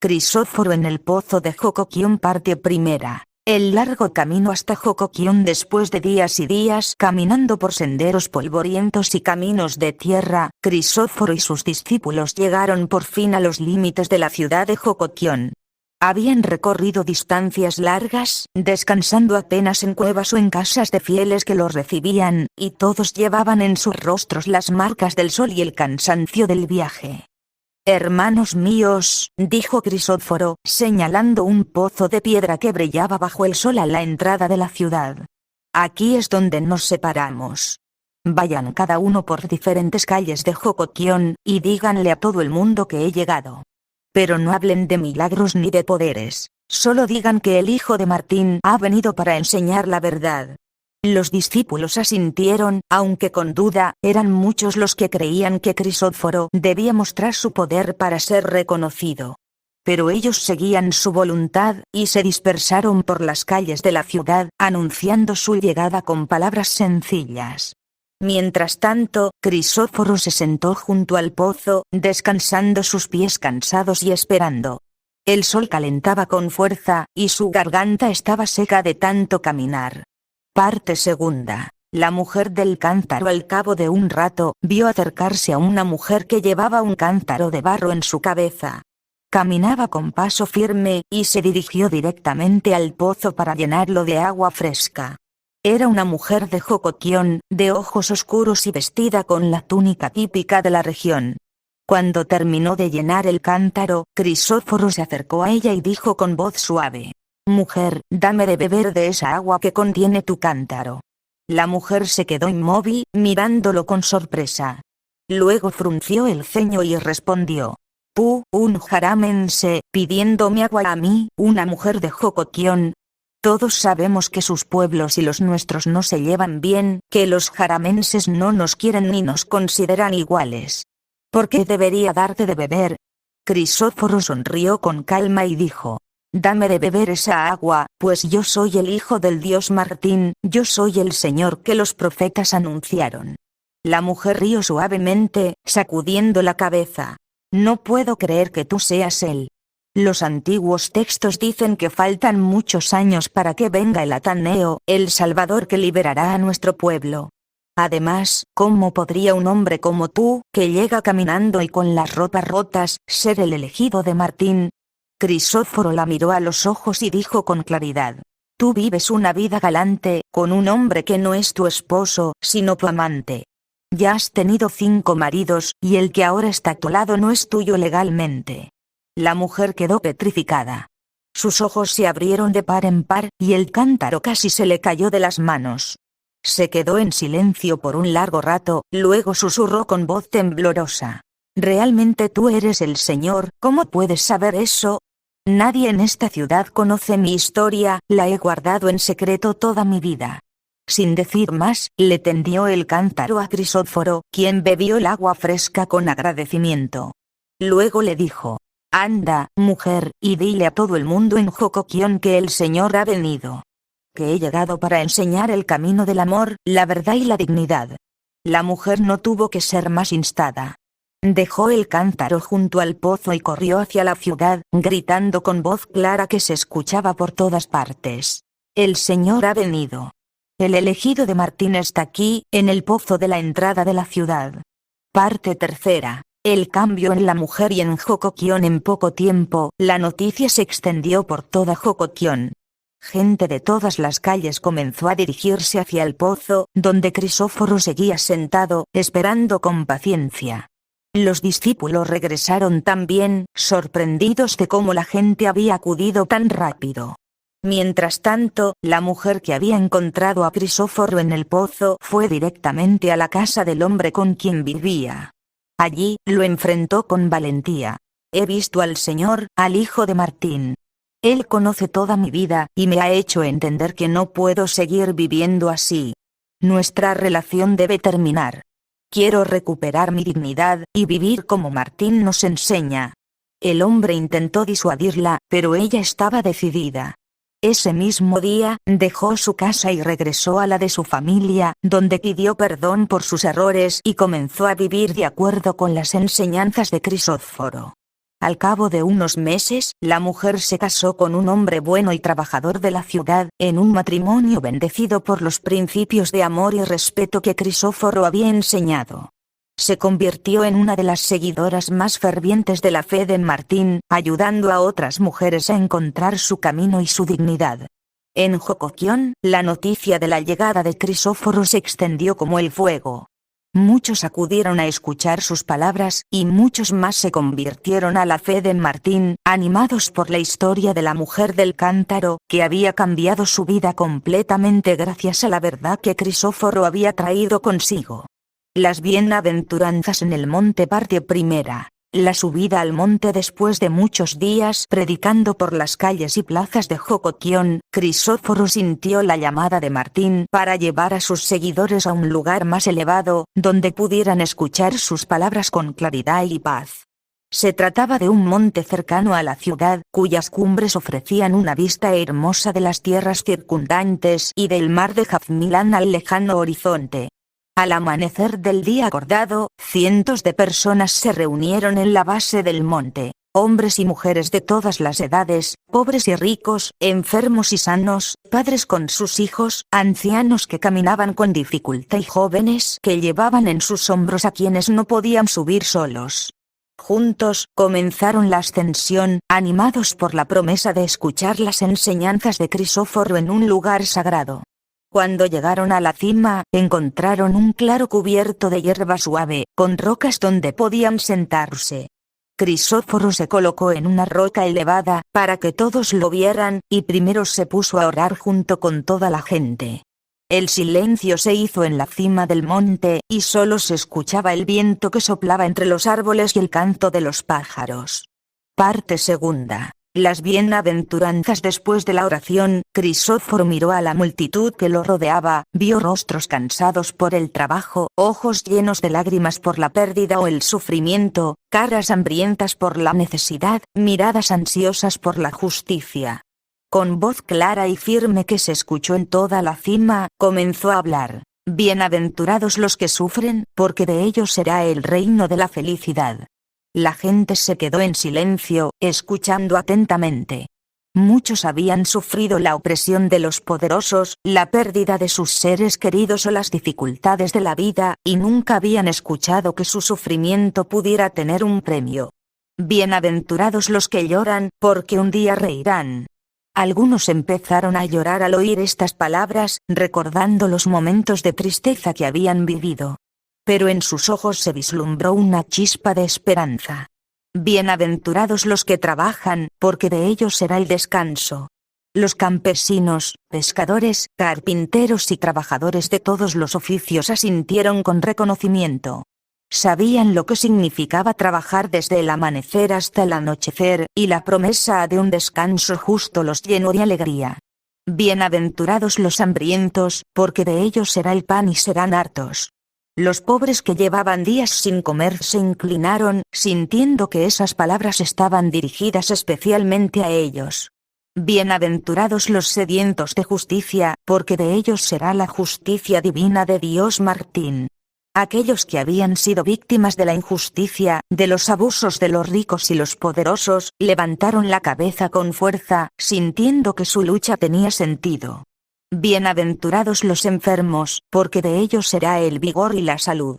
Crisóforo en el pozo de Jocoquión parte primera. El largo camino hasta Jocoquión después de días y días caminando por senderos polvorientos y caminos de tierra, Crisóforo y sus discípulos llegaron por fin a los límites de la ciudad de Jocoquión. Habían recorrido distancias largas, descansando apenas en cuevas o en casas de fieles que los recibían, y todos llevaban en sus rostros las marcas del sol y el cansancio del viaje. «Hermanos míos», dijo Crisóforo, señalando un pozo de piedra que brillaba bajo el sol a la entrada de la ciudad. «Aquí es donde nos separamos. Vayan cada uno por diferentes calles de Jocoquión, y díganle a todo el mundo que he llegado. Pero no hablen de milagros ni de poderes, solo digan que el hijo de Martín ha venido para enseñar la verdad». Los discípulos asintieron, aunque con duda. Eran muchos los que creían que Crisóforo debía mostrar su poder para ser reconocido. Pero ellos seguían su voluntad, y se dispersaron por las calles de la ciudad, anunciando su llegada con palabras sencillas. Mientras tanto, Crisóforo se sentó junto al pozo, descansando sus pies cansados y esperando. El sol calentaba con fuerza, y su garganta estaba seca de tanto caminar. Parte segunda. La mujer del cántaro al cabo de un rato, vio acercarse a una mujer que llevaba un cántaro de barro en su cabeza. Caminaba con paso firme, y se dirigió directamente al pozo para llenarlo de agua fresca. Era una mujer de Jocoquión, de ojos oscuros y vestida con la túnica típica de la región. Cuando terminó de llenar el cántaro, Crisóforo se acercó a ella y dijo con voz suave: «Mujer, dame de beber de esa agua que contiene tu cántaro». La mujer se quedó inmóvil, mirándolo con sorpresa. Luego frunció el ceño y respondió: «¿Tú, un jaramense, pidiéndome agua a mí, una mujer de Jocoquión? Todos sabemos que sus pueblos y los nuestros no se llevan bien, que los jaramenses no nos quieren ni nos consideran iguales. ¿Por qué debería darte de beber?» Crisóforo sonrió con calma y dijo: «Dame de beber esa agua, pues yo soy el hijo del dios Martín, yo soy el Señor que los profetas anunciaron». La mujer rió suavemente, sacudiendo la cabeza. «No puedo creer que tú seas él. Los antiguos textos dicen que faltan muchos años para que venga el Ataneo, el Salvador que liberará a nuestro pueblo. Además, ¿cómo podría un hombre como tú, que llega caminando y con las ropas rotas, ser el elegido de Martín?» Crisóforo la miró a los ojos y dijo con claridad: «Tú vives una vida galante, con un hombre que no es tu esposo, sino tu amante. Ya has tenido 5 maridos, y el que ahora está a tu lado no es tuyo legalmente». La mujer quedó petrificada. Sus ojos se abrieron de par en par, y el cántaro casi se le cayó de las manos. Se quedó en silencio por un largo rato, luego susurró con voz temblorosa: «¿Realmente tú eres el Señor? ¿Cómo puedes saber eso? Nadie en esta ciudad conoce mi historia, la he guardado en secreto toda mi vida». Sin decir más, le tendió el cántaro a Crisóforo, quien bebió el agua fresca con agradecimiento. Luego le dijo: «Anda, mujer, y dile a todo el mundo en Jocoquión que el Señor ha venido. Que he llegado para enseñar el camino del amor, la verdad y la dignidad». La mujer no tuvo que ser más instada. Dejó el cántaro junto al pozo y corrió hacia la ciudad, gritando con voz clara que se escuchaba por todas partes: «El Señor ha venido. El elegido de Martín está aquí, en el pozo de la entrada de la ciudad». Parte tercera. El cambio en la mujer y en Jocoquión. En poco tiempo, la noticia se extendió por toda Jocoquión. Gente de todas las calles comenzó a dirigirse hacia el pozo, donde Crisóforo seguía sentado, esperando con paciencia. Los discípulos regresaron también, sorprendidos de cómo la gente había acudido tan rápido. Mientras tanto, la mujer que había encontrado a Crisóforo en el pozo fue directamente a la casa del hombre con quien vivía. Allí, lo enfrentó con valentía. «He visto al Señor, al hijo de Martín. Él conoce toda mi vida, y me ha hecho entender que no puedo seguir viviendo así. Nuestra relación debe terminar. Quiero recuperar mi dignidad, y vivir como Martín nos enseña». El hombre intentó disuadirla, pero ella estaba decidida. Ese mismo día, dejó su casa y regresó a la de su familia, donde pidió perdón por sus errores y comenzó a vivir de acuerdo con las enseñanzas de Crisóforo. Al cabo de unos meses, la mujer se casó con un hombre bueno y trabajador de la ciudad, en un matrimonio bendecido por los principios de amor y respeto que Crisóforo había enseñado. Se convirtió en una de las seguidoras más fervientes de la fe de Martín, ayudando a otras mujeres a encontrar su camino y su dignidad. En Jocoquión, la noticia de la llegada de Crisóforo se extendió como el fuego. Muchos acudieron a escuchar sus palabras, y muchos más se convirtieron a la fe de Martín, animados por la historia de la mujer del cántaro, que había cambiado su vida completamente gracias a la verdad que Crisóforo había traído consigo. Las bienaventuranzas en el monte parte primera. La subida al monte después de muchos días predicando por las calles y plazas de Jocoquión, Crisóforo sintió la llamada de Martín para llevar a sus seguidores a un lugar más elevado, donde pudieran escuchar sus palabras con claridad y paz. Se trataba de un monte cercano a la ciudad, cuyas cumbres ofrecían una vista hermosa de las tierras circundantes y del mar de Jazmilán al lejano horizonte. Al amanecer del día acordado, cientos de personas se reunieron en la base del monte, hombres y mujeres de todas las edades, pobres y ricos, enfermos y sanos, padres con sus hijos, ancianos que caminaban con dificultad y jóvenes que llevaban en sus hombros a quienes no podían subir solos. Juntos, comenzaron la ascensión, animados por la promesa de escuchar las enseñanzas de Crisóforo en un lugar sagrado. Cuando llegaron a la cima, encontraron un claro cubierto de hierba suave, con rocas donde podían sentarse. Crisóforo se colocó en una roca elevada, para que todos lo vieran, y primero se puso a orar junto con toda la gente. El silencio se hizo en la cima del monte, y solo se escuchaba el viento que soplaba entre los árboles y el canto de los pájaros. Parte segunda. Las bienaventuranzas. Después de la oración, Crisóforo miró a la multitud que lo rodeaba, vio rostros cansados por el trabajo, ojos llenos de lágrimas por la pérdida o el sufrimiento, caras hambrientas por la necesidad, miradas ansiosas por la justicia. Con voz clara y firme que se escuchó en toda la cima, comenzó a hablar: Bienaventurados los que sufren, porque de ellos será el reino de la felicidad. La gente se quedó en silencio, escuchando atentamente. Muchos habían sufrido la opresión de los poderosos, la pérdida de sus seres queridos o las dificultades de la vida, y nunca habían escuchado que su sufrimiento pudiera tener un premio. Bienaventurados los que lloran, porque un día reirán. Algunos empezaron a llorar al oír estas palabras, recordando los momentos de tristeza que habían vivido. Pero en sus ojos se vislumbró una chispa de esperanza. Bienaventurados los que trabajan, porque de ellos será el descanso. Los campesinos, pescadores, carpinteros y trabajadores de todos los oficios asintieron con reconocimiento. Sabían lo que significaba trabajar desde el amanecer hasta el anochecer, y la promesa de un descanso justo los llenó de alegría. Bienaventurados los hambrientos, porque de ellos será el pan y serán hartos. Los pobres que llevaban días sin comer se inclinaron, sintiendo que esas palabras estaban dirigidas especialmente a ellos. Bienaventurados los sedientos de justicia, porque de ellos será la justicia divina de Dios. Martín. Aquellos que habían sido víctimas de la injusticia, de los abusos de los ricos y los poderosos, levantaron la cabeza con fuerza, sintiendo que su lucha tenía sentido. Bienaventurados los enfermos, porque de ellos será el vigor y la salud.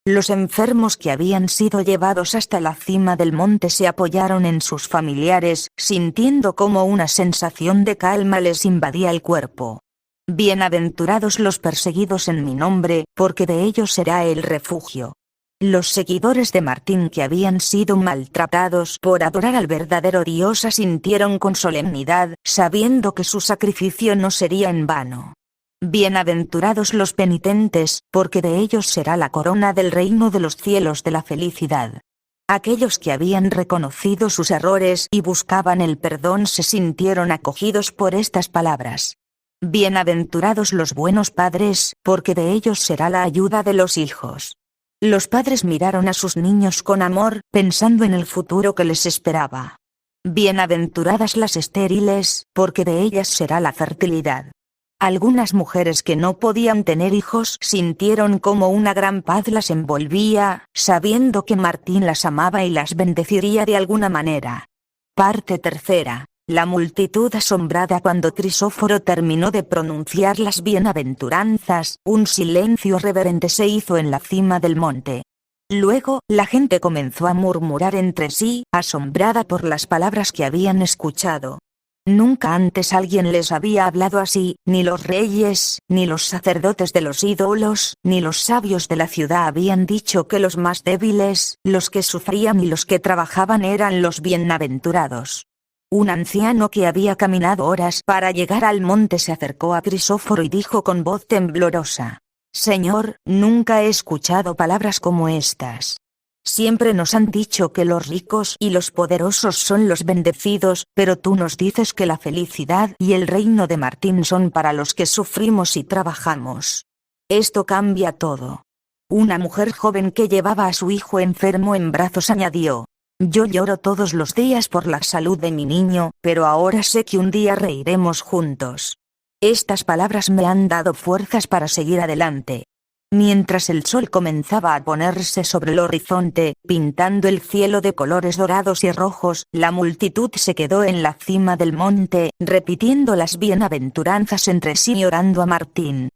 Los enfermos que habían sido llevados hasta la cima del monte se apoyaron en sus familiares, sintiendo como una sensación de calma les invadía el cuerpo. Bienaventurados los perseguidos en mi nombre, porque de ellos será el refugio. Los seguidores de Martín que habían sido maltratados por adorar al verdadero Dios asintieron con solemnidad, sabiendo que su sacrificio no sería en vano. Bienaventurados los penitentes, porque de ellos será la corona del reino de los cielos de la felicidad. Aquellos que habían reconocido sus errores y buscaban el perdón se sintieron acogidos por estas palabras. Bienaventurados los buenos padres, porque de ellos será la ayuda de los hijos. Los padres miraron a sus niños con amor, pensando en el futuro que les esperaba. Bienaventuradas las estériles, porque de ellas será la fertilidad. Algunas mujeres que no podían tener hijos sintieron como una gran paz las envolvía, sabiendo que Martín las amaba y las bendeciría de alguna manera. Parte tercera. La multitud asombrada cuando Crisóforo terminó de pronunciar las bienaventuranzas, un silencio reverente se hizo en la cima del monte. Luego, la gente comenzó a murmurar entre sí, asombrada por las palabras que habían escuchado. Nunca antes alguien les había hablado así, ni los reyes, ni los sacerdotes de los ídolos, ni los sabios de la ciudad habían dicho que los más débiles, los que sufrían y los que trabajaban eran los bienaventurados. Un anciano que había caminado horas para llegar al monte se acercó a Crisóforo y dijo con voz temblorosa: «Señor, nunca he escuchado palabras como estas. Siempre nos han dicho que los ricos y los poderosos son los bendecidos, pero tú nos dices que la felicidad y el reino de Martín son para los que sufrimos y trabajamos. Esto cambia todo». Una mujer joven que llevaba a su hijo enfermo en brazos añadió: «Yo lloro todos los días por la salud de mi niño, pero ahora sé que un día reiremos juntos. Estas palabras me han dado fuerzas para seguir adelante». Mientras el sol comenzaba a ponerse sobre el horizonte, pintando el cielo de colores dorados y rojos, la multitud se quedó en la cima del monte, repitiendo las bienaventuranzas entre sí y orando a Martín.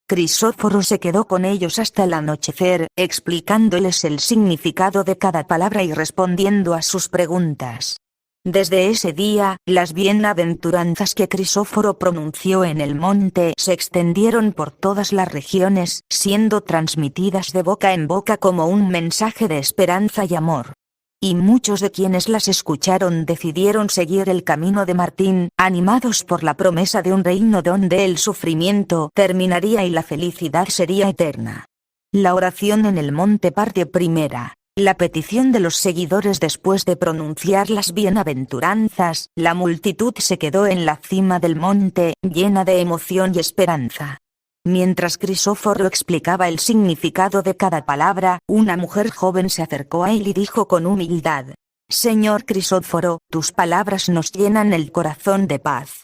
Crisóforo se quedó con ellos hasta el anochecer, explicándoles el significado de cada palabra y respondiendo a sus preguntas. Desde ese día, las bienaventuranzas que Crisóforo pronunció en el monte se extendieron por todas las regiones, siendo transmitidas de boca en boca como un mensaje de esperanza y amor. Y muchos de quienes las escucharon decidieron seguir el camino de Martín, animados por la promesa de un reino donde el sufrimiento terminaría y la felicidad sería eterna. La oración en el monte, parte primera. La petición de los seguidores. Después de pronunciar las bienaventuranzas, la multitud se quedó en la cima del monte, llena de emoción y esperanza. Mientras Crisóforo explicaba el significado de cada palabra, una mujer joven se acercó a él y dijo con humildad: «Señor Crisóforo, tus palabras nos llenan el corazón de paz.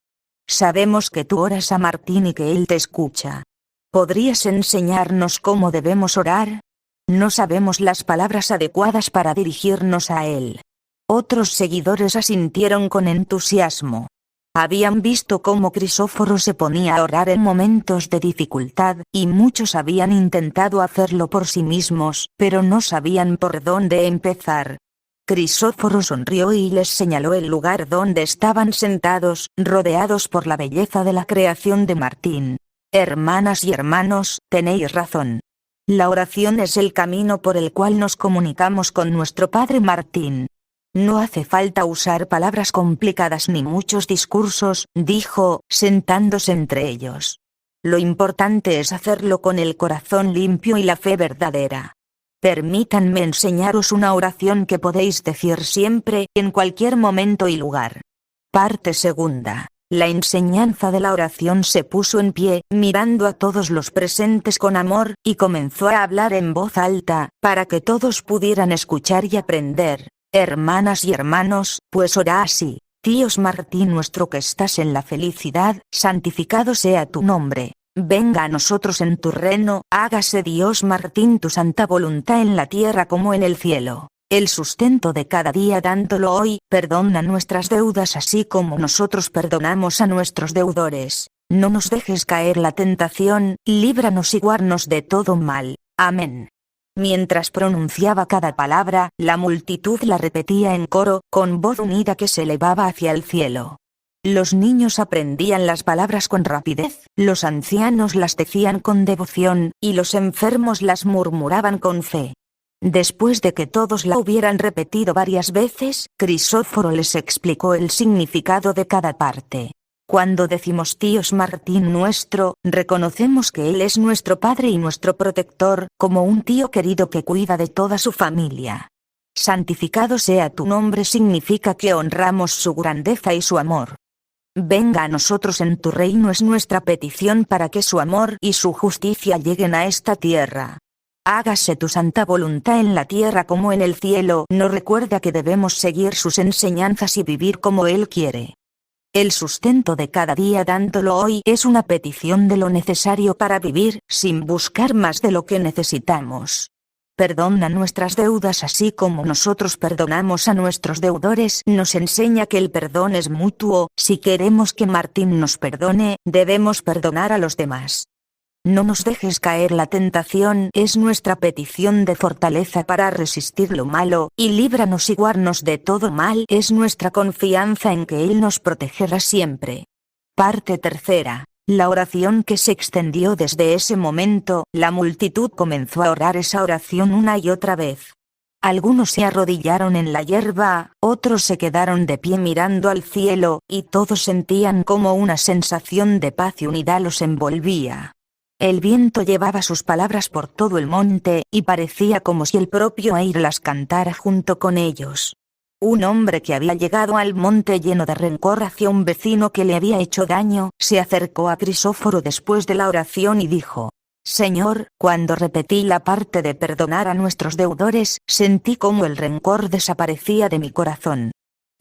Sabemos que tú oras a Martín y que él te escucha. ¿Podrías enseñarnos cómo debemos orar? No sabemos las palabras adecuadas para dirigirnos a él». Otros seguidores asintieron con entusiasmo. Habían visto cómo Crisóforo se ponía a orar en momentos de dificultad, y muchos habían intentado hacerlo por sí mismos, pero no sabían por dónde empezar. Crisóforo sonrió y les señaló el lugar donde estaban sentados, rodeados por la belleza de la creación de Martín. «Hermanas y hermanos, tenéis razón. La oración es el camino por el cual nos comunicamos con nuestro Padre Martín. No hace falta usar palabras complicadas ni muchos discursos», dijo, sentándose entre ellos. «Lo importante es hacerlo con el corazón limpio y la fe verdadera. Permítanme enseñaros una oración que podéis decir siempre, en cualquier momento y lugar». Parte segunda. La enseñanza de la oración. Se puso en pie, mirando a todos los presentes con amor, y comenzó a hablar en voz alta, para que todos pudieran escuchar y aprender. «Hermanas y hermanos, pues orad así: Dios Martín nuestro que estás en la felicidad, santificado sea tu nombre. Venga a nosotros en tu reino, hágase Dios Martín tu santa voluntad en la tierra como en el cielo. El sustento de cada día dándolo hoy, perdona nuestras deudas así como nosotros perdonamos a nuestros deudores. No nos dejes caer la tentación, líbranos y guárdanos de todo mal. Amén». Mientras pronunciaba cada palabra, la multitud la repetía en coro, con voz unida que se elevaba hacia el cielo. Los niños aprendían las palabras con rapidez, los ancianos las decían con devoción, y los enfermos las murmuraban con fe. Después de que todos la hubieran repetido varias veces, Crisóforo les explicó el significado de cada parte. Cuando decimos Dios Martín nuestro, reconocemos que Él es nuestro Padre y nuestro protector, como un tío querido que cuida de toda su familia. Santificado sea tu nombre significa que honramos su grandeza y su amor. Venga a nosotros en tu reino es nuestra petición para que su amor y su justicia lleguen a esta tierra. Hágase tu santa voluntad en la tierra como en el cielo. Nos recuerda que debemos seguir sus enseñanzas y vivir como Él quiere. El sustento de cada día dándolo hoy es una petición de lo necesario para vivir, sin buscar más de lo que necesitamos. Perdona nuestras deudas así como nosotros perdonamos a nuestros deudores. Nos enseña que el perdón es mutuo. Si queremos que Martín nos perdone, debemos perdonar a los demás. No nos dejes caer la tentación, es nuestra petición de fortaleza para resistir lo malo, y líbranos y guárdanos de todo mal, es nuestra confianza en que Él nos protegerá siempre. Parte tercera. La oración que se extendió desde ese momento, la multitud comenzó a orar esa oración una y otra vez. Algunos se arrodillaron en la hierba, otros se quedaron de pie mirando al cielo, y todos sentían como una sensación de paz y unidad los envolvía. El viento llevaba sus palabras por todo el monte, y parecía como si el propio aire las cantara junto con ellos. Un hombre que había llegado al monte lleno de rencor hacia un vecino que le había hecho daño, se acercó a Crisóforo después de la oración y dijo: Señor, cuando repetí la parte de perdonar a nuestros deudores, sentí como el rencor desaparecía de mi corazón.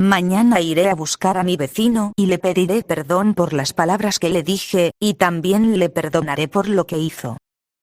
Mañana iré a buscar a mi vecino y le pediré perdón por las palabras que le dije, y también le perdonaré por lo que hizo.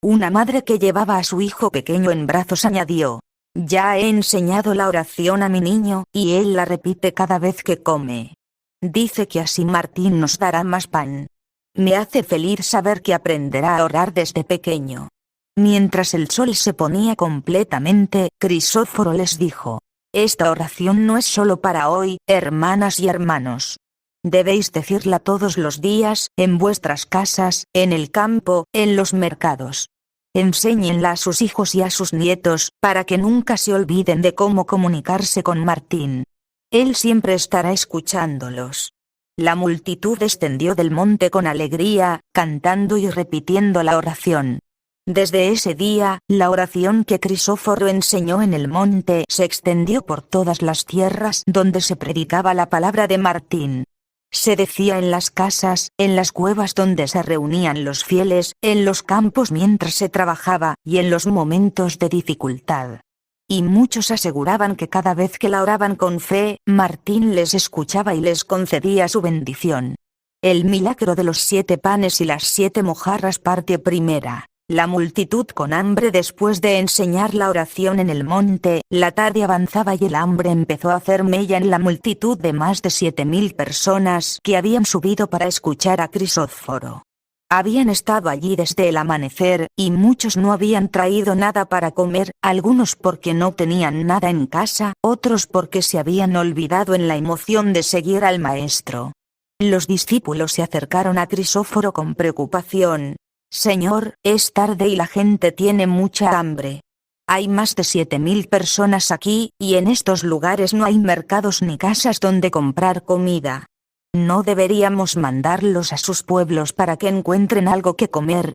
Una madre que llevaba a su hijo pequeño en brazos añadió: Ya he enseñado la oración a mi niño, y él la repite cada vez que come. Dice que así Martín nos dará más pan. Me hace feliz saber que aprenderá a orar desde pequeño. Mientras el sol se ponía completamente, Crisóforo les dijo: Esta oración no es solo para hoy, hermanas y hermanos. Debéis decirla todos los días, en vuestras casas, en el campo, en los mercados. Enséñenla a sus hijos y a sus nietos, para que nunca se olviden de cómo comunicarse con Martín. Él siempre estará escuchándolos. La multitud descendió del monte con alegría, cantando y repitiendo la oración. Desde ese día, la oración que Crisóforo enseñó en el monte se extendió por todas las tierras donde se predicaba la palabra de Martín. Se decía en las casas, en las cuevas donde se reunían los fieles, en los campos mientras se trabajaba, y en los momentos de dificultad. Y muchos aseguraban que cada vez que la oraban con fe, Martín les escuchaba y les concedía su bendición. El milagro de los 7 panes y las 7 mojarras parte primera. La multitud con hambre después de enseñar la oración en el monte, la tarde avanzaba y el hambre empezó a hacer mella en la multitud de más de 7.000 personas que habían subido para escuchar a Crisóforo. Habían estado allí desde el amanecer, y muchos no habían traído nada para comer, algunos porque no tenían nada en casa, otros porque se habían olvidado en la emoción de seguir al maestro. Los discípulos se acercaron a Crisóforo con preocupación. Señor, es tarde y la gente tiene mucha hambre. Hay más de 7.000 personas aquí, y en estos lugares no hay mercados ni casas donde comprar comida. ¿No deberíamos mandarlos a sus pueblos para que encuentren algo que comer?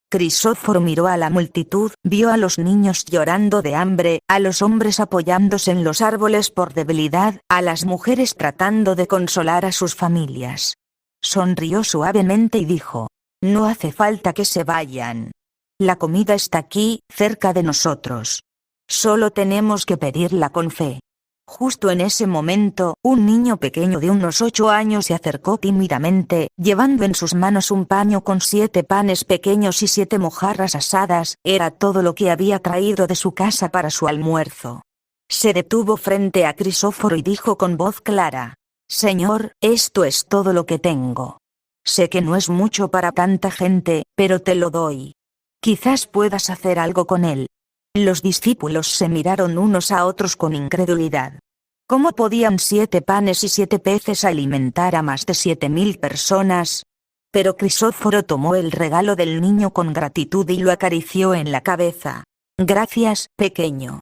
Crisóforo miró a la multitud, vio a los niños llorando de hambre, a los hombres apoyándose en los árboles por debilidad, a las mujeres tratando de consolar a sus familias. Sonrió suavemente y dijo: No hace falta que se vayan. La comida está aquí, cerca de nosotros. Solo tenemos que pedirla con fe. Justo en ese momento, un niño pequeño de unos 8 años se acercó tímidamente, llevando en sus manos un paño con 7 panes pequeños y 7 mojarras asadas. Era todo lo que había traído de su casa para su almuerzo. Se detuvo frente a Crisóforo y dijo con voz clara: Señor, esto es todo lo que tengo. Sé que no es mucho para tanta gente, pero te lo doy. Quizás puedas hacer algo con él. Los discípulos se miraron unos a otros con incredulidad. ¿Cómo podían 7 panes y 7 peces alimentar a más de 7.000 personas? Pero Crisóforo tomó el regalo del niño con gratitud y lo acarició en la cabeza. Gracias, pequeño.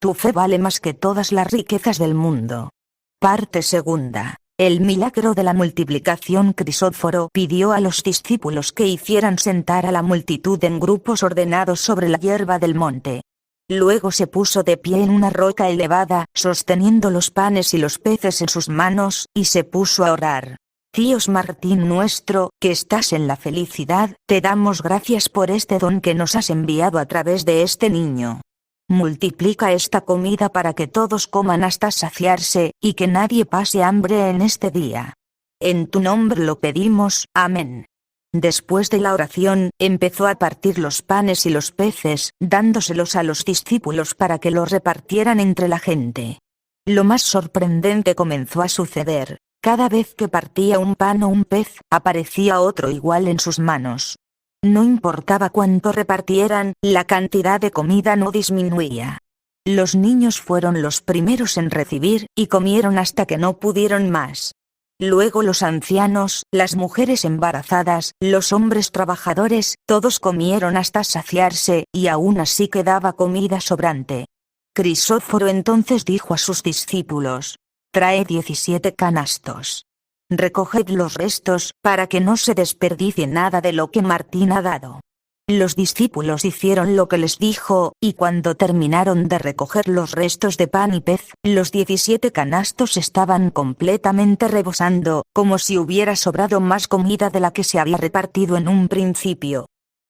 Tu fe vale más que todas las riquezas del mundo. Parte segunda. El milagro de la multiplicación. Crisóforo pidió a los discípulos que hicieran sentar a la multitud en grupos ordenados sobre la hierba del monte. Luego se puso de pie en una roca elevada, sosteniendo los panes y los peces en sus manos, y se puso a orar. Dios Martín nuestro, que estás en la felicidad, te damos gracias por este don que nos has enviado a través de este niño. Multiplica esta comida para que todos coman hasta saciarse, y que nadie pase hambre en este día. En tu nombre lo pedimos, amén. Después de la oración, empezó a partir los panes y los peces, dándoselos a los discípulos para que los repartieran entre la gente. Lo más sorprendente comenzó a suceder. Cada vez que partía un pan o un pez, aparecía otro igual en sus manos. No importaba cuánto repartieran, la cantidad de comida no disminuía. Los niños fueron los primeros en recibir, y comieron hasta que no pudieron más. Luego los ancianos, las mujeres embarazadas, los hombres trabajadores, todos comieron hasta saciarse, y aún así quedaba comida sobrante. Crisóforo entonces dijo a sus discípulos: «Traed 17 canastos. Recoged los restos, para que no se desperdicie nada de lo que Martín ha dado». Los discípulos hicieron lo que les dijo, y cuando terminaron de recoger los restos de pan y pez, los 17 canastos estaban completamente rebosando, como si hubiera sobrado más comida de la que se había repartido en un principio.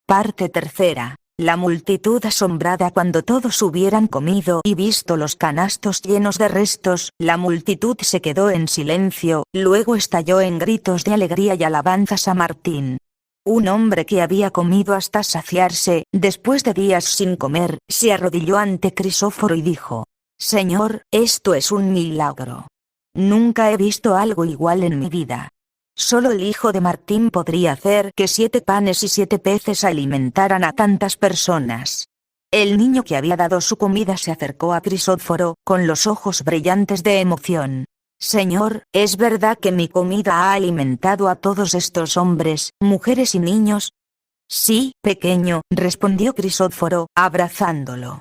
Parte tercera. La multitud asombrada. Cuando todos hubieran comido y visto los canastos llenos de restos, la multitud se quedó en silencio, luego estalló en gritos de alegría y alabanzas a Martín. Un hombre que había comido hasta saciarse, después de días sin comer, se arrodilló ante Crisóforo y dijo: «Señor, esto es un milagro. Nunca he visto algo igual en mi vida. Solo el hijo de Martín podría hacer que 7 panes y 7 peces alimentaran a tantas personas». El niño que había dado su comida se acercó a Crisóforo, con los ojos brillantes de emoción. «Señor, ¿es verdad que mi comida ha alimentado a todos estos hombres, mujeres y niños?» «Sí, pequeño», respondió Crisóforo, abrazándolo.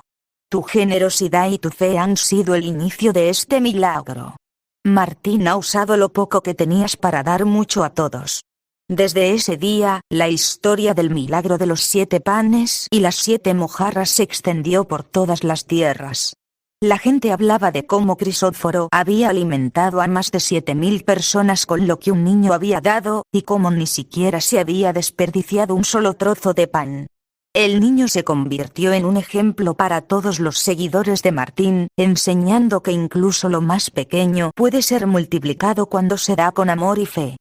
«Tu generosidad y tu fe han sido el inicio de este milagro. Martín ha usado lo poco que tenías para dar mucho a todos». Desde ese día, la historia del milagro de los 7 panes y las 7 mojarras se extendió por todas las tierras. La gente hablaba de cómo Crisóforo había alimentado a más de 7.000 personas con lo que un niño había dado, y cómo ni siquiera se había desperdiciado un solo trozo de pan. El niño se convirtió en un ejemplo para todos los seguidores de Martín, enseñando que incluso lo más pequeño puede ser multiplicado cuando se da con amor y fe.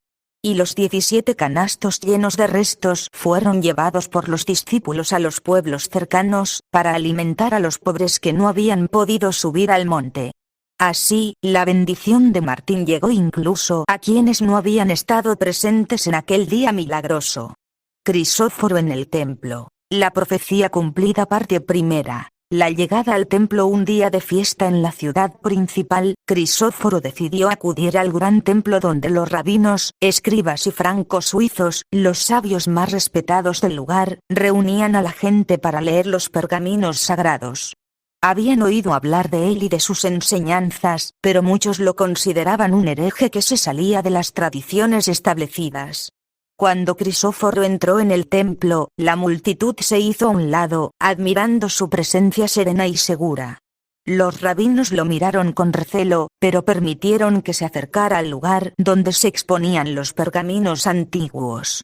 Y los 17 canastos llenos de restos fueron llevados por los discípulos a los pueblos cercanos, para alimentar a los pobres que no habían podido subir al monte. Así, la bendición de Martín llegó incluso a quienes no habían estado presentes en aquel día milagroso. Crisóforo en el templo. La profecía cumplida. Parte primera. La llegada al templo. Un día de fiesta en la ciudad principal, Crisóforo decidió acudir al gran templo donde los rabinos, escribas y francos suizos, los sabios más respetados del lugar, reunían a la gente para leer los pergaminos sagrados. Habían oído hablar de él y de sus enseñanzas, pero muchos lo consideraban un hereje que se salía de las tradiciones establecidas. Cuando Crisóforo entró en el templo, la multitud se hizo a un lado, admirando su presencia serena y segura. Los rabinos lo miraron con recelo, pero permitieron que se acercara al lugar donde se exponían los pergaminos antiguos.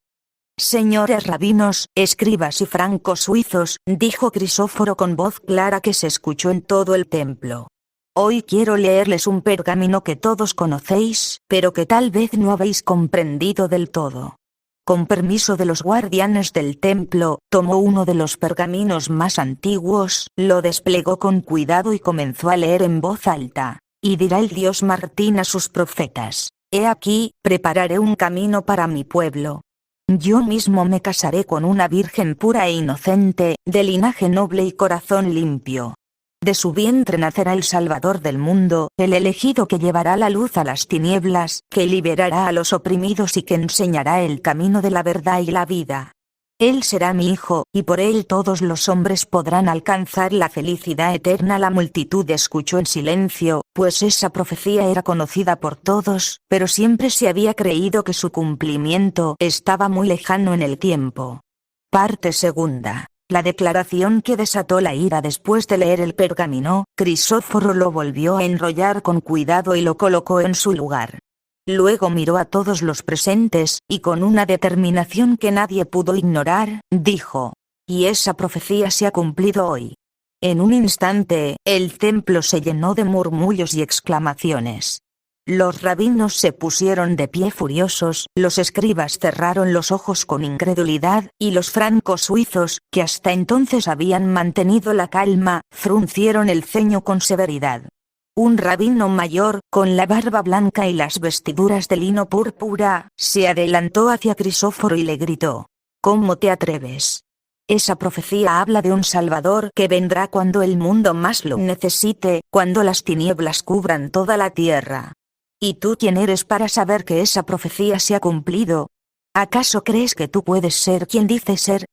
«Señores rabinos, escribas y francos suizos», dijo Crisóforo con voz clara que se escuchó en todo el templo. «Hoy quiero leerles un pergamino que todos conocéis, pero que tal vez no habéis comprendido del todo». Con permiso de los guardianes del templo, tomó uno de los pergaminos más antiguos, lo desplegó con cuidado y comenzó a leer en voz alta. «Y dirá el Dios Martín a sus profetas: He aquí, prepararé un camino para mi pueblo. Yo mismo me casaré con una virgen pura e inocente, de linaje noble y corazón limpio. De su vientre nacerá el Salvador del mundo, el elegido que llevará la luz a las tinieblas, que liberará a los oprimidos y que enseñará el camino de la verdad y la vida. Él será mi hijo, y por él todos los hombres podrán alcanzar la felicidad eterna». La multitud escuchó en silencio, pues esa profecía era conocida por todos, pero siempre se había creído que su cumplimiento estaba muy lejano en el tiempo. Parte segunda. La declaración que desató la ira. Después de leer el pergamino, Crisóforo lo volvió a enrollar con cuidado y lo colocó en su lugar. Luego miró a todos los presentes, y con una determinación que nadie pudo ignorar, dijo: «Y esa profecía se ha cumplido hoy». En un instante, el templo se llenó de murmullos y exclamaciones. Los rabinos se pusieron de pie furiosos, los escribas cerraron los ojos con incredulidad, y los francos suizos, que hasta entonces habían mantenido la calma, fruncieron el ceño con severidad. Un rabino mayor, con la barba blanca y las vestiduras de lino púrpura, se adelantó hacia Crisóforo y le gritó: ¿Cómo te atreves? Esa profecía habla de un Salvador que vendrá cuando el mundo más lo necesite, cuando las tinieblas cubran toda la tierra. ¿Y tú quién eres para saber que esa profecía se ha cumplido? ¿Acaso crees que tú puedes ser quien dices ser?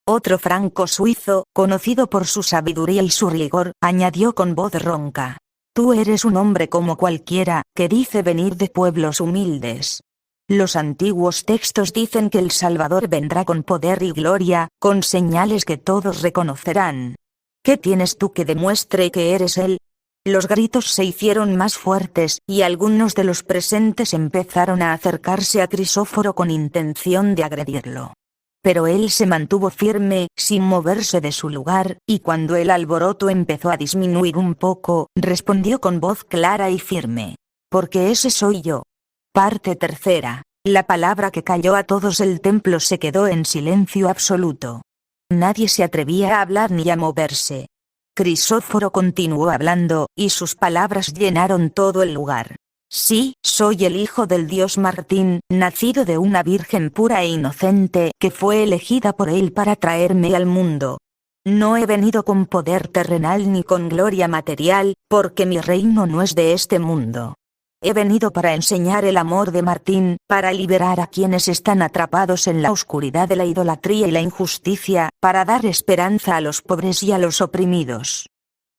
Otro franco suizo, conocido por su sabiduría y su rigor, añadió con voz ronca: Tú eres un hombre como cualquiera, que dice venir de pueblos humildes. Los antiguos textos dicen que el Salvador vendrá con poder y gloria, con señales que todos reconocerán. ¿Qué tienes tú que demuestre que eres él? Los gritos se hicieron más fuertes, y algunos de los presentes empezaron a acercarse a Crisóforo con intención de agredirlo. Pero él se mantuvo firme, sin moverse de su lugar, y cuando el alboroto empezó a disminuir un poco, respondió con voz clara y firme: Porque ese soy yo. Parte tercera. La palabra que calló a todos el templo se quedó en silencio absoluto. Nadie se atrevía a hablar ni a moverse. Crisóforo continuó hablando, y sus palabras llenaron todo el lugar. Sí, soy el hijo del dios Martín, nacido de una virgen pura e inocente que fue elegida por él para traerme al mundo. No he venido con poder terrenal ni con gloria material, porque mi reino no es de este mundo. He venido para enseñar el amor de Martín, para liberar a quienes están atrapados en la oscuridad de la idolatría y la injusticia, para dar esperanza a los pobres y a los oprimidos.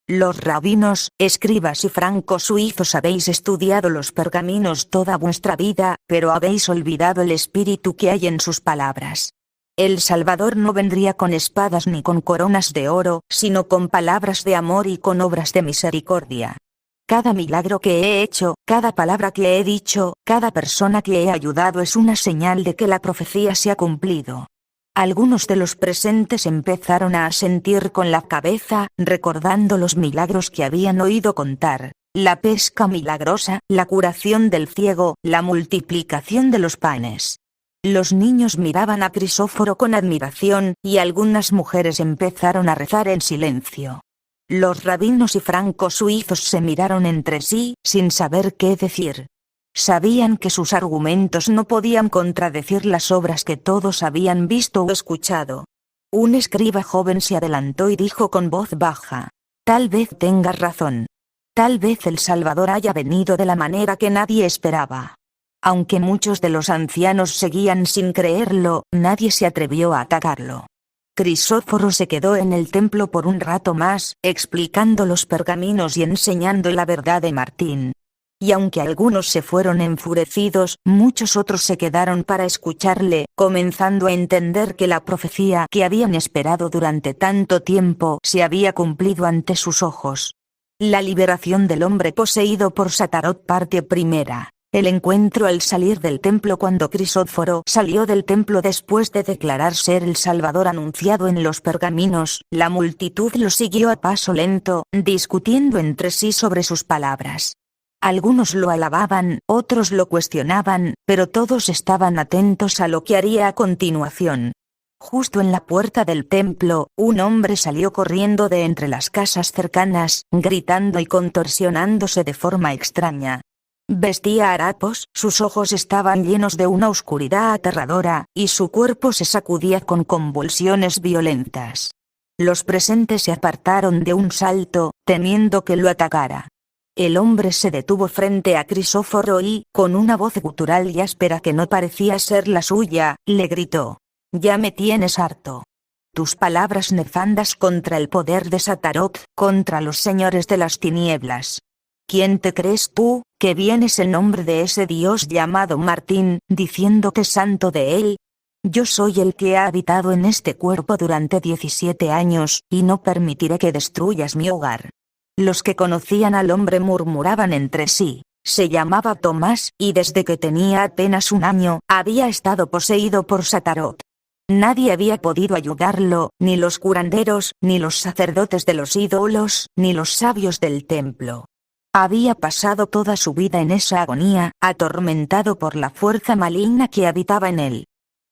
Los rabinos, escribas y francos suizos habéis estudiado los pergaminos toda vuestra vida, pero habéis olvidado el espíritu que hay en sus palabras. El Salvador no vendría con espadas ni con coronas de oro, sino con palabras de amor y con obras de misericordia. Cada milagro que he hecho, cada palabra que he dicho, cada persona que he ayudado es una señal de que la profecía se ha cumplido. Algunos de los presentes empezaron a asentir con la cabeza, recordando los milagros que habían oído contar: la pesca milagrosa, la curación del ciego, la multiplicación de los panes. Los niños miraban a Crisóforo con admiración, y algunas mujeres empezaron a rezar en silencio. Los rabinos y francos suizos se miraron entre sí, sin saber qué decir. Sabían que sus argumentos no podían contradecir las obras que todos habían visto o escuchado. Un escriba joven se adelantó y dijo con voz baja: Tal vez tengas razón. Tal vez el Salvador haya venido de la manera que nadie esperaba. Aunque muchos de los ancianos seguían sin creerlo, nadie se atrevió a atacarlo. Crisóforo se quedó en el templo por un rato más, explicando los pergaminos y enseñando la verdad de Martín. Y aunque algunos se fueron enfurecidos, muchos otros se quedaron para escucharle, comenzando a entender que la profecía que habían esperado durante tanto tiempo se había cumplido ante sus ojos. La liberación del hombre poseído por Satarot, parte primera. El encuentro al salir del templo. Cuando Crisóforo salió del templo después de declarar ser el Salvador anunciado en los pergaminos, la multitud lo siguió a paso lento, discutiendo entre sí sobre sus palabras. Algunos lo alababan, otros lo cuestionaban, pero todos estaban atentos a lo que haría a continuación. Justo en la puerta del templo, un hombre salió corriendo de entre las casas cercanas, gritando y contorsionándose de forma extraña. Vestía harapos, sus ojos estaban llenos de una oscuridad aterradora, y su cuerpo se sacudía con convulsiones violentas. Los presentes se apartaron de un salto, temiendo que lo atacara. El hombre se detuvo frente a Crisóforo y, con una voz gutural y áspera que no parecía ser la suya, le gritó: «Ya me tienes harto. Tus palabras nefandas contra el poder de Satarot, contra los señores de las tinieblas. ¿Quién te crees tú, que vienes en nombre de ese dios llamado Martín, diciendo que es santo de él? Yo soy el que ha habitado en este cuerpo durante 17 años, y no permitiré que destruyas mi hogar». Los que conocían al hombre murmuraban entre sí: se llamaba Tomás, y desde que tenía apenas un año, había estado poseído por Satarot. Nadie había podido ayudarlo, ni los curanderos, ni los sacerdotes de los ídolos, ni los sabios del templo. Había pasado toda su vida en esa agonía, atormentado por la fuerza maligna que habitaba en él.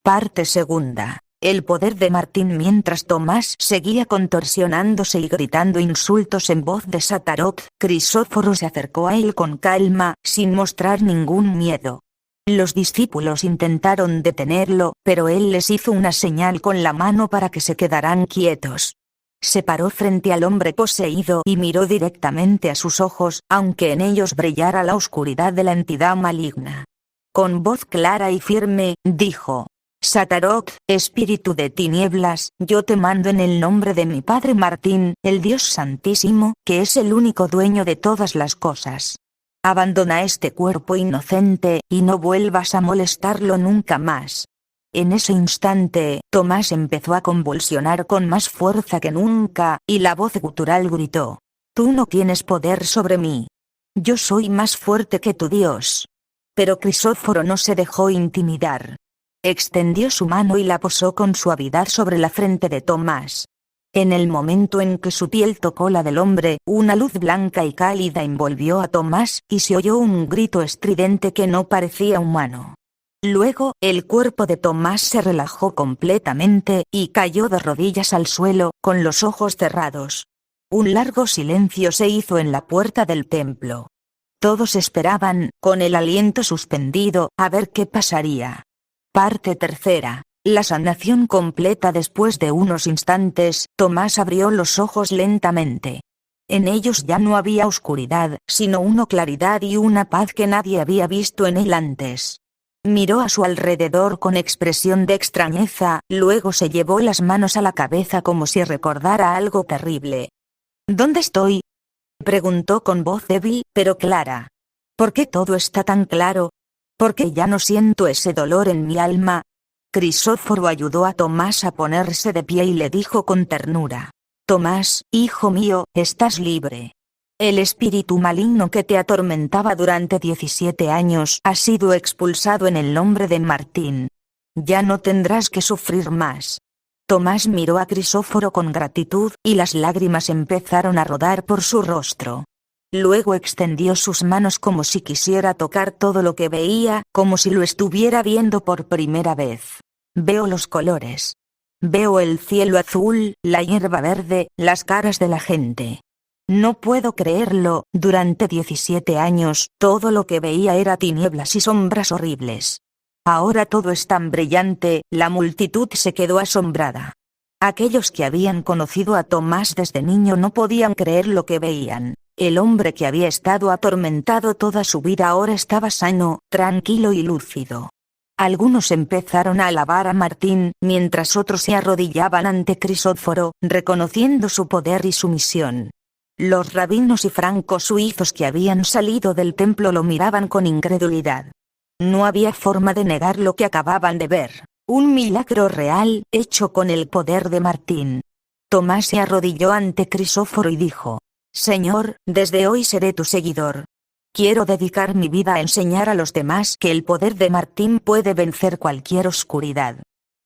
Parte segunda. El poder de Martín. Mientras Tomás seguía contorsionándose y gritando insultos en voz de Sataroth, Crisóforo se acercó a él con calma, sin mostrar ningún miedo. Los discípulos intentaron detenerlo, pero él les hizo una señal con la mano para que se quedaran quietos. Se paró frente al hombre poseído y miró directamente a sus ojos, aunque en ellos brillara la oscuridad de la entidad maligna. Con voz clara y firme, dijo: Sataroth, espíritu de tinieblas, yo te mando en el nombre de mi padre Martín, el Dios Santísimo, que es el único dueño de todas las cosas. Abandona este cuerpo inocente, y no vuelvas a molestarlo nunca más. En ese instante, Tomás empezó a convulsionar con más fuerza que nunca, y la voz gutural gritó: Tú no tienes poder sobre mí. Yo soy más fuerte que tu Dios. Pero Crisóforo no se dejó intimidar. Extendió su mano y la posó con suavidad sobre la frente de Tomás. En el momento en que su piel tocó la del hombre, una luz blanca y cálida envolvió a Tomás, y se oyó un grito estridente que no parecía humano. Luego, el cuerpo de Tomás se relajó completamente, y cayó de rodillas al suelo, con los ojos cerrados. Un largo silencio se hizo en la puerta del templo. Todos esperaban, con el aliento suspendido, a ver qué pasaría. Parte tercera. La sanación completa. Después de unos instantes, Tomás abrió los ojos lentamente. En ellos ya no había oscuridad, sino una claridad y una paz que nadie había visto en él antes. Miró a su alrededor con expresión de extrañeza, luego se llevó las manos a la cabeza como si recordara algo terrible. ¿Dónde estoy?, preguntó con voz débil, pero clara. ¿Por qué todo está tan claro? ¿Por qué ya no siento ese dolor en mi alma? Crisóforo ayudó a Tomás a ponerse de pie y le dijo con ternura: Tomás, hijo mío, estás libre. El espíritu maligno que te atormentaba durante 17 años ha sido expulsado en el nombre de Martín. Ya no tendrás que sufrir más. Tomás miró a Crisóforo con gratitud, y las lágrimas empezaron a rodar por su rostro. Luego extendió sus manos como si quisiera tocar todo lo que veía, como si lo estuviera viendo por primera vez. Veo los colores. Veo el cielo azul, la hierba verde, las caras de la gente. No puedo creerlo, durante 17 años, todo lo que veía era tinieblas y sombras horribles. Ahora todo es tan brillante. La multitud se quedó asombrada. Aquellos que habían conocido a Tomás desde niño no podían creer lo que veían. El hombre que había estado atormentado toda su vida ahora estaba sano, tranquilo y lúcido. Algunos empezaron a alabar a Martín, mientras otros se arrodillaban ante Crisóforo, reconociendo su poder y su misión. Los rabinos y francos suizos que habían salido del templo lo miraban con incredulidad. No había forma de negar lo que acababan de ver. Un milagro real, hecho con el poder de Martín. Tomás se arrodilló ante Crisóforo y dijo: Señor, desde hoy seré tu seguidor. Quiero dedicar mi vida a enseñar a los demás que el poder de Martín puede vencer cualquier oscuridad.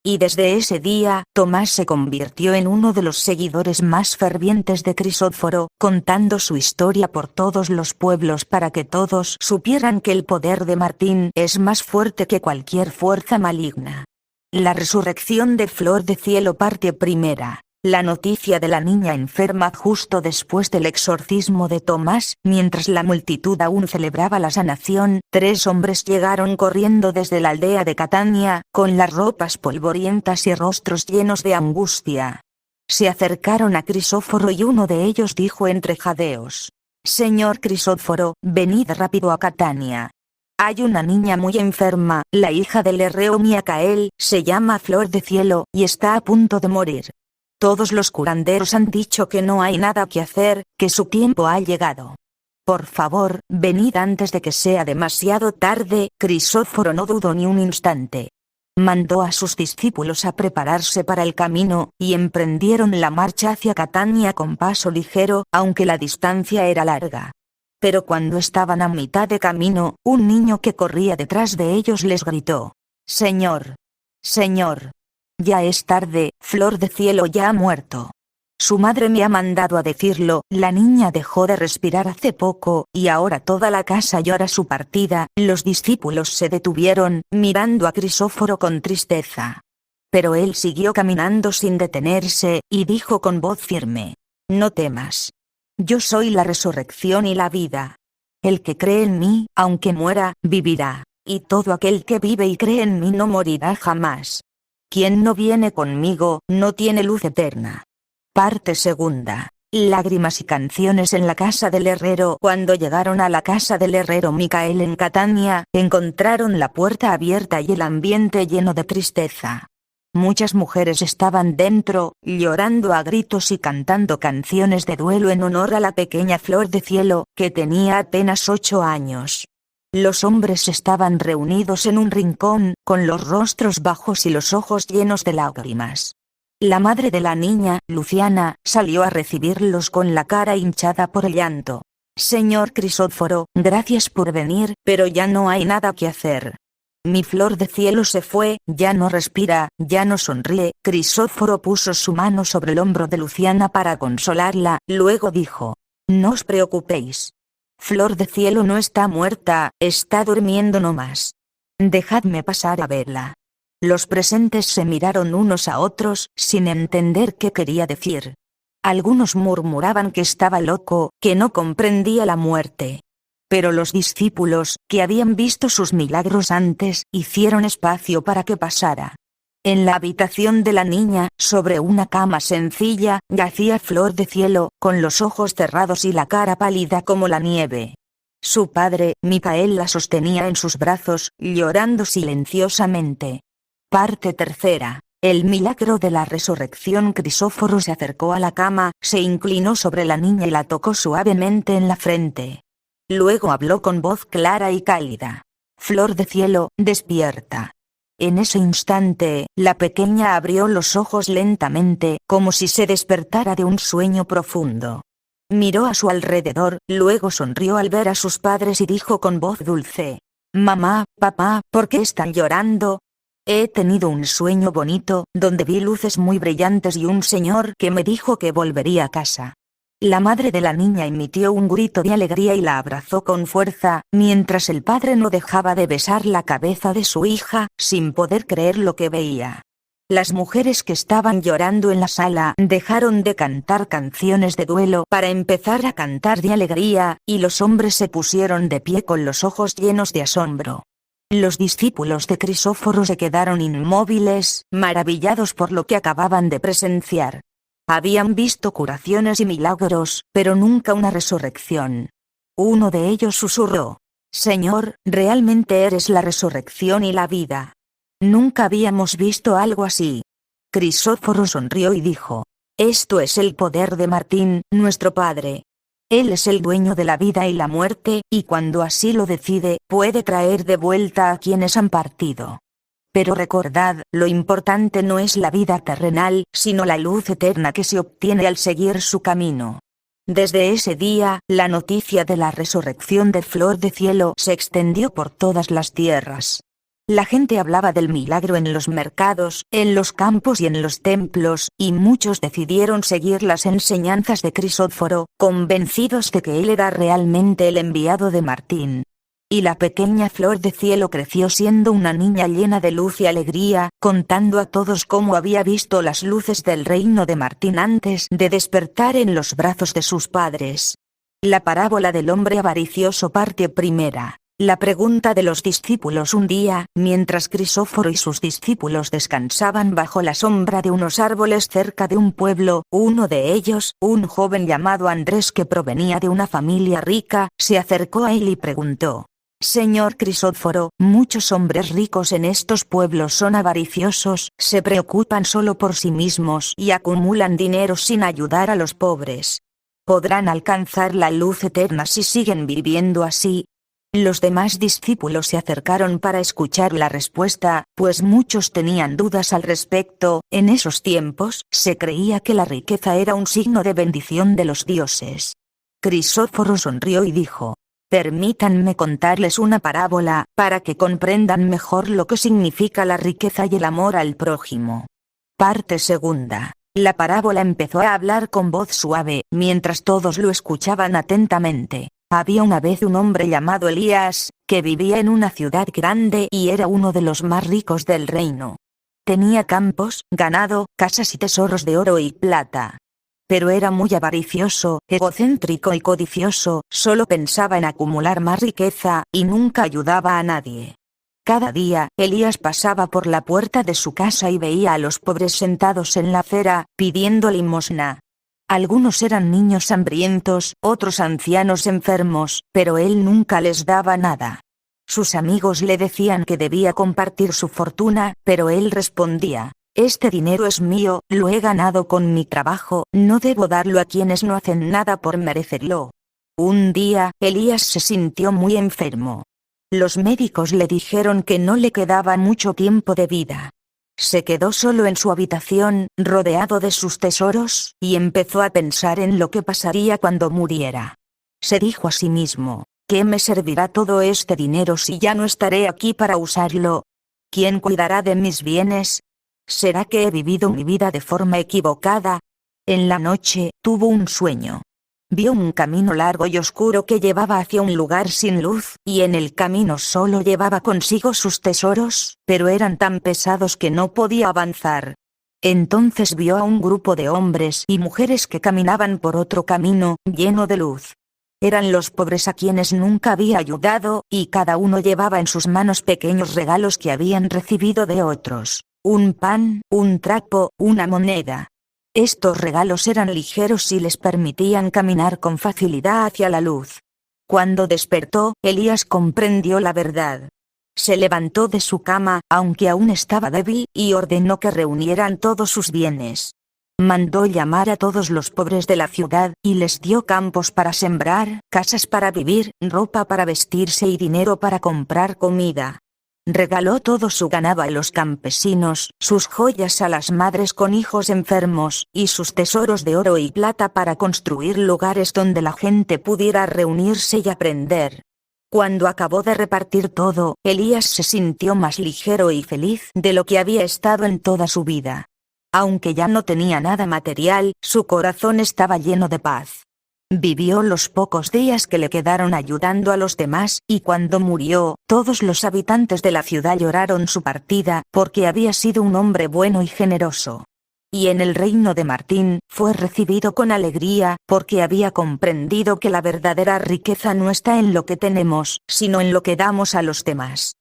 Y desde ese día, Tomás se convirtió en uno de los seguidores más fervientes de Crisóforo, contando su historia por todos los pueblos para que todos supieran que el poder de Martín es más fuerte que cualquier fuerza maligna. La resurrección de Flor de Cielo. Parte primera. La noticia de la niña enferma. Justo después del exorcismo de Tomás, mientras la multitud aún celebraba la sanación, 3 hombres llegaron corriendo desde la aldea de Catania, con las ropas polvorientas y rostros llenos de angustia. Se acercaron a Crisóforo y uno de ellos dijo entre jadeos: Señor Crisóforo, venid rápido a Catania. Hay una niña muy enferma, la hija del herrero Micael, se llama Flor de Cielo, y está a punto de morir. Todos los curanderos han dicho que no hay nada que hacer, que su tiempo ha llegado. Por favor, venid antes de que sea demasiado tarde. Crisóforo no dudó ni un instante. Mandó a sus discípulos a prepararse para el camino, y emprendieron la marcha hacia Catania con paso ligero, aunque la distancia era larga. Pero cuando estaban a mitad de camino, un niño que corría detrás de ellos les gritó: Señor, Señor. Ya es tarde, Flor de Cielo ya ha muerto. Su madre me ha mandado a decirlo. La niña dejó de respirar hace poco, y ahora toda la casa llora su partida. Los discípulos se detuvieron, mirando a Crisóforo con tristeza. Pero él siguió caminando sin detenerse, y dijo con voz firme: No temas. Yo soy la resurrección y la vida. El que cree en mí, aunque muera, vivirá, y todo aquel que vive y cree en mí no morirá jamás. Quien no viene conmigo, no tiene luz eterna. Parte segunda. Lágrimas y canciones en la casa del herrero. Cuando llegaron a la casa del herrero Micael en Catania, encontraron la puerta abierta y el ambiente lleno de tristeza. Muchas mujeres estaban dentro, llorando a gritos y cantando canciones de duelo en honor a la pequeña Flor de Cielo, que tenía apenas 8 años. Los hombres estaban reunidos en un rincón, con los rostros bajos y los ojos llenos de lágrimas. La madre de la niña, Luciana, salió a recibirlos con la cara hinchada por el llanto. Señor Crisóforo, gracias por venir, pero ya no hay nada que hacer. Mi Flor de Cielo se fue, ya no respira, ya no sonríe. Crisóforo puso su mano sobre el hombro de Luciana para consolarla, luego dijo: No os preocupéis. Flor de Cielo no está muerta, está durmiendo nomás. Dejadme pasar a verla. Los presentes se miraron unos a otros, sin entender qué quería decir. Algunos murmuraban que estaba loco, que no comprendía la muerte. Pero los discípulos, que habían visto sus milagros antes, hicieron espacio para que pasara. En la habitación de la niña, sobre una cama sencilla, yacía Flor de Cielo, con los ojos cerrados y la cara pálida como la nieve. Su padre, Micael, la sostenía en sus brazos, llorando silenciosamente. Parte tercera. El milagro de la resurrección. Crisóforo se acercó a la cama, se inclinó sobre la niña y la tocó suavemente en la frente. Luego habló con voz clara y cálida: Flor de Cielo, despierta. En ese instante, la pequeña abrió los ojos lentamente, como si se despertara de un sueño profundo. Miró a su alrededor, luego sonrió al ver a sus padres y dijo con voz dulce: Mamá, papá, ¿por qué están llorando? He tenido un sueño bonito, donde vi luces muy brillantes y un señor que me dijo que volvería a casa. La madre de la niña emitió un grito de alegría y la abrazó con fuerza, mientras el padre no dejaba de besar la cabeza de su hija, sin poder creer lo que veía. Las mujeres que estaban llorando en la sala dejaron de cantar canciones de duelo para empezar a cantar de alegría, y los hombres se pusieron de pie con los ojos llenos de asombro. Los discípulos de Crisóforo se quedaron inmóviles, maravillados por lo que acababan de presenciar. Habían visto curaciones y milagros, pero nunca una resurrección. Uno de ellos susurró: Señor, realmente eres la resurrección y la vida. Nunca habíamos visto algo así. Crisóforo sonrió y dijo: Esto es el poder de Martín, nuestro padre. Él es el dueño de la vida y la muerte, y cuando así lo decide, puede traer de vuelta a quienes han partido. Pero recordad, lo importante no es la vida terrenal, sino la luz eterna que se obtiene al seguir su camino. Desde ese día, la noticia de la resurrección de Flor de Cielo se extendió por todas las tierras. La gente hablaba del milagro en los mercados, en los campos y en los templos, y muchos decidieron seguir las enseñanzas de Crisóforo, convencidos de que él era realmente el enviado de Martín. Y la pequeña Flor de Cielo creció siendo una niña llena de luz y alegría, contando a todos cómo había visto las luces del reino de Martín antes de despertar en los brazos de sus padres. La parábola del hombre avaricioso. Parte primera. La pregunta de los discípulos. Un día, mientras Crisóforo y sus discípulos descansaban bajo la sombra de unos árboles cerca de un pueblo, uno de ellos, un joven llamado Andrés que provenía de una familia rica, se acercó a él y preguntó: Señor Crisóforo, muchos hombres ricos en estos pueblos son avariciosos, se preocupan solo por sí mismos y acumulan dinero sin ayudar a los pobres. ¿Podrán alcanzar la luz eterna si siguen viviendo así? Los demás discípulos se acercaron para escuchar la respuesta, pues muchos tenían dudas al respecto. En esos tiempos, se creía que la riqueza era un signo de bendición de los dioses. Crisóforo sonrió y dijo: Permítanme contarles una parábola, para que comprendan mejor lo que significa la riqueza y el amor al prójimo. Parte segunda. La parábola empezó a hablar con voz suave, mientras todos lo escuchaban atentamente. Había una vez un hombre llamado Elías, que vivía en una ciudad grande y era uno de los más ricos del reino. Tenía campos, ganado, casas y tesoros de oro y plata. Pero era muy avaricioso, egocéntrico y codicioso, solo pensaba en acumular más riqueza, y nunca ayudaba a nadie. Cada día, Elías pasaba por la puerta de su casa y veía a los pobres sentados en la acera, pidiendo limosna. Algunos eran niños hambrientos, otros ancianos enfermos, pero él nunca les daba nada. Sus amigos le decían que debía compartir su fortuna, pero él respondía: «Este dinero es mío, lo he ganado con mi trabajo, no debo darlo a quienes no hacen nada por merecerlo». Un día, Elías se sintió muy enfermo. Los médicos le dijeron que no le quedaba mucho tiempo de vida. Se quedó solo en su habitación, rodeado de sus tesoros, y empezó a pensar en lo que pasaría cuando muriera. Se dijo a sí mismo: «¿Qué me servirá todo este dinero si ya no estaré aquí para usarlo? ¿Quién cuidará de mis bienes? ¿Será que he vivido mi vida de forma equivocada?». En la noche, tuvo un sueño. Vio un camino largo y oscuro que llevaba hacia un lugar sin luz, y en el camino solo llevaba consigo sus tesoros, pero eran tan pesados que no podía avanzar. Entonces vio a un grupo de hombres y mujeres que caminaban por otro camino, lleno de luz. Eran los pobres a quienes nunca había ayudado, y cada uno llevaba en sus manos pequeños regalos que habían recibido de otros: un pan, un trapo, una moneda. Estos regalos eran ligeros y les permitían caminar con facilidad hacia la luz. Cuando despertó, Elías comprendió la verdad. Se levantó de su cama, aunque aún estaba débil, y ordenó que reunieran todos sus bienes. Mandó llamar a todos los pobres de la ciudad, y les dio campos para sembrar, casas para vivir, ropa para vestirse y dinero para comprar comida. Regaló todo su ganado a los campesinos, sus joyas a las madres con hijos enfermos, y sus tesoros de oro y plata para construir lugares donde la gente pudiera reunirse y aprender. Cuando acabó de repartir todo, Elías se sintió más ligero y feliz de lo que había estado en toda su vida. Aunque ya no tenía nada material, su corazón estaba lleno de paz. Vivió los pocos días que le quedaron ayudando a los demás, y cuando murió, todos los habitantes de la ciudad lloraron su partida, porque había sido un hombre bueno y generoso. Y en el reino de Martín, fue recibido con alegría, porque había comprendido que la verdadera riqueza no está en lo que tenemos, sino en lo que damos a los demás.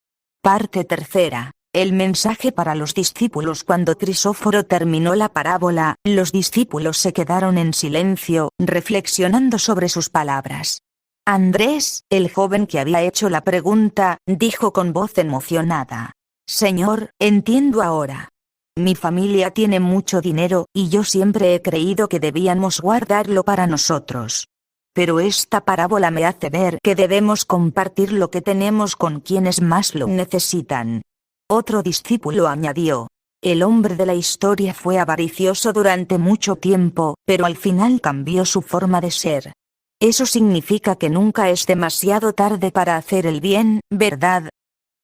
Parte tercera. El mensaje para los discípulos. Cuando Crisóforo terminó la parábola, los discípulos se quedaron en silencio, reflexionando sobre sus palabras. Andrés, el joven que había hecho la pregunta, dijo con voz emocionada: «Señor, entiendo ahora. Mi familia tiene mucho dinero, y yo siempre he creído que debíamos guardarlo para nosotros. Pero esta parábola me hace ver que debemos compartir lo que tenemos con quienes más lo necesitan». Otro discípulo añadió: «El hombre de la historia fue avaricioso durante mucho tiempo, pero al final cambió su forma de ser. Eso significa que nunca es demasiado tarde para hacer el bien, ¿verdad?».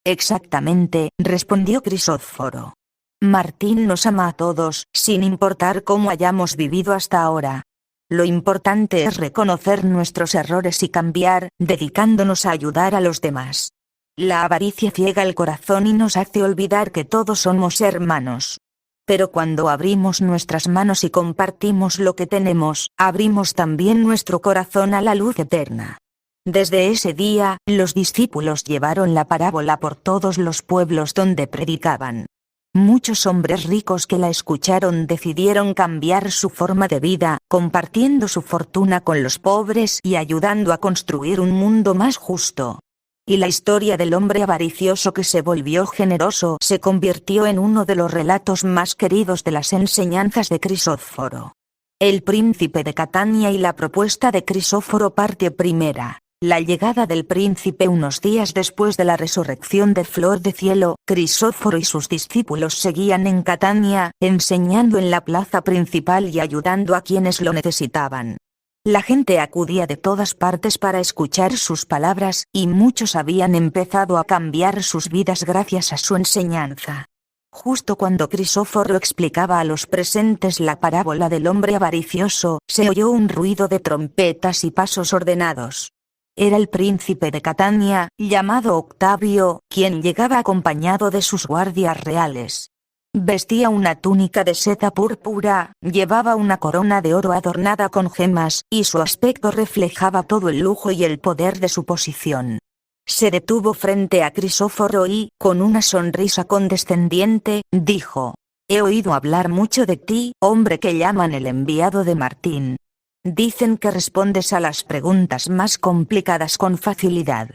«Exactamente», respondió Crisóforo. «Martín nos ama a todos, sin importar cómo hayamos vivido hasta ahora. Lo importante es reconocer nuestros errores y cambiar, dedicándonos a ayudar a los demás. La avaricia ciega el corazón y nos hace olvidar que todos somos hermanos. Pero cuando abrimos nuestras manos y compartimos lo que tenemos, abrimos también nuestro corazón a la luz eterna». Desde ese día, los discípulos llevaron la parábola por todos los pueblos donde predicaban. Muchos hombres ricos que la escucharon decidieron cambiar su forma de vida, compartiendo su fortuna con los pobres y ayudando a construir un mundo más justo. Y la historia del hombre avaricioso que se volvió generoso se convirtió en uno de los relatos más queridos de las enseñanzas de Crisóforo. El príncipe de Catania y la propuesta de Crisóforo. Parte primera. La llegada del príncipe. Unos días después de la resurrección de Flor de Cielo, Crisóforo y sus discípulos seguían en Catania, enseñando en la plaza principal y ayudando a quienes lo necesitaban. La gente acudía de todas partes para escuchar sus palabras, y muchos habían empezado a cambiar sus vidas gracias a su enseñanza. Justo cuando Crisóforo explicaba a los presentes la parábola del hombre avaricioso, se oyó un ruido de trompetas y pasos ordenados. Era el príncipe de Catania, llamado Octavio, quien llegaba acompañado de sus guardias reales. Vestía una túnica de seda púrpura, llevaba una corona de oro adornada con gemas, y su aspecto reflejaba todo el lujo y el poder de su posición. Se detuvo frente a Crisóforo y, con una sonrisa condescendiente, dijo: «He oído hablar mucho de ti, hombre que llaman el enviado de Martín. Dicen que respondes a las preguntas más complicadas con facilidad.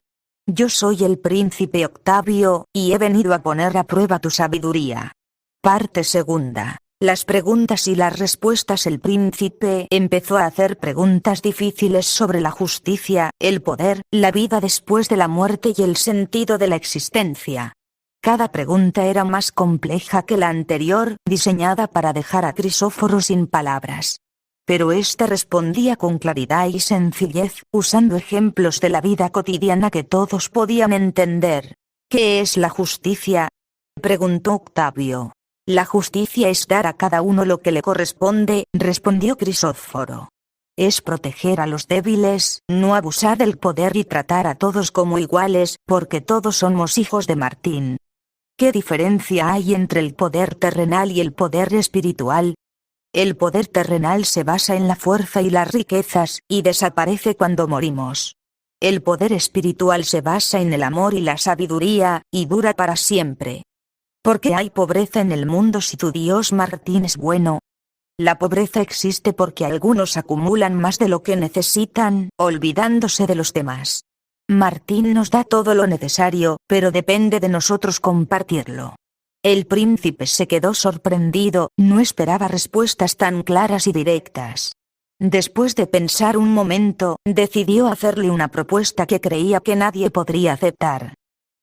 Yo soy el príncipe Octavio, y he venido a poner a prueba tu sabiduría». Parte segunda. Las preguntas y las respuestas. El príncipe empezó a hacer preguntas difíciles sobre la justicia, el poder, la vida después de la muerte y el sentido de la existencia. Cada pregunta era más compleja que la anterior, diseñada para dejar a Crisóforo sin palabras. Pero éste respondía con claridad y sencillez, usando ejemplos de la vida cotidiana que todos podían entender. «¿Qué es la justicia?», preguntó Octavio. «La justicia es dar a cada uno lo que le corresponde», respondió Crisóforo. «Es proteger a los débiles, no abusar del poder y tratar a todos como iguales, porque todos somos hijos de Martín». ¿Qué diferencia hay entre el poder terrenal y el poder espiritual? El poder terrenal se basa en la fuerza y las riquezas, y desaparece cuando morimos. El poder espiritual se basa en el amor y la sabiduría, y dura para siempre. ¿Por qué hay pobreza en el mundo si tu Dios Martín es bueno? La pobreza existe porque algunos acumulan más de lo que necesitan, olvidándose de los demás. Martín nos da todo lo necesario, pero depende de nosotros compartirlo. El príncipe se quedó sorprendido, no esperaba respuestas tan claras y directas. Después de pensar un momento, decidió hacerle una propuesta que creía que nadie podría aceptar.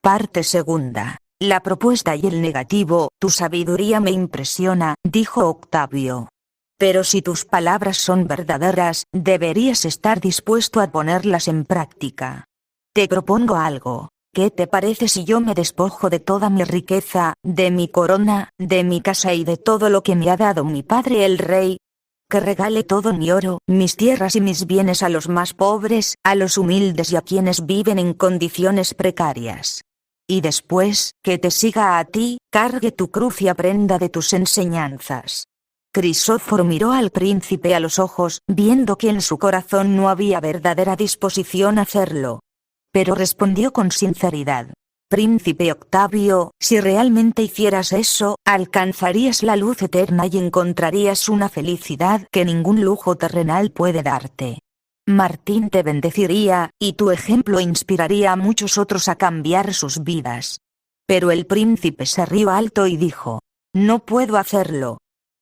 Parte segunda. La propuesta y el negativo. «Tu sabiduría me impresiona», dijo Octavio. «Pero si tus palabras son verdaderas, deberías estar dispuesto a ponerlas en práctica. Te propongo algo. ¿Qué te parece si yo me despojo de toda mi riqueza, de mi corona, de mi casa y de todo lo que me ha dado mi padre el rey? Que regale todo mi oro, mis tierras y mis bienes a los más pobres, a los humildes y a quienes viven en condiciones precarias. Y después, que te siga a ti, cargue tu cruz y aprenda de tus enseñanzas». Crisóforo miró al príncipe a los ojos, viendo que en su corazón no había verdadera disposición a hacerlo. Pero respondió con sinceridad: «Príncipe Octavio, si realmente hicieras eso, alcanzarías la luz eterna y encontrarías una felicidad que ningún lujo terrenal puede darte. Martín te bendeciría, y tu ejemplo inspiraría a muchos otros a cambiar sus vidas». Pero el príncipe se rió alto y dijo: «No puedo hacerlo.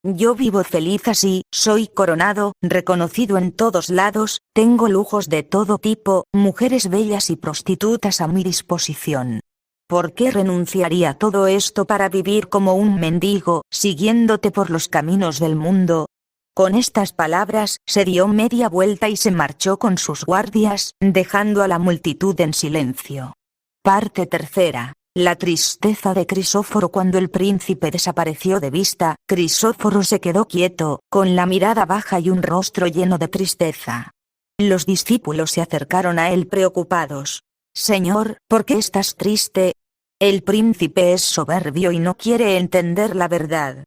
Yo vivo feliz así, soy coronado, reconocido en todos lados, tengo lujos de todo tipo, mujeres bellas y prostitutas a mi disposición. ¿Por qué renunciaría a todo esto para vivir como un mendigo, siguiéndote por los caminos del mundo?» Con estas palabras, se dio media vuelta y se marchó con sus guardias, dejando a la multitud en silencio. Parte tercera. La tristeza de Crisóforo. Cuando el príncipe desapareció de vista, Crisóforo se quedó quieto, con la mirada baja y un rostro lleno de tristeza. Los discípulos se acercaron a él preocupados. «Señor, ¿por qué estás triste?» «El príncipe es soberbio y no quiere entender la verdad.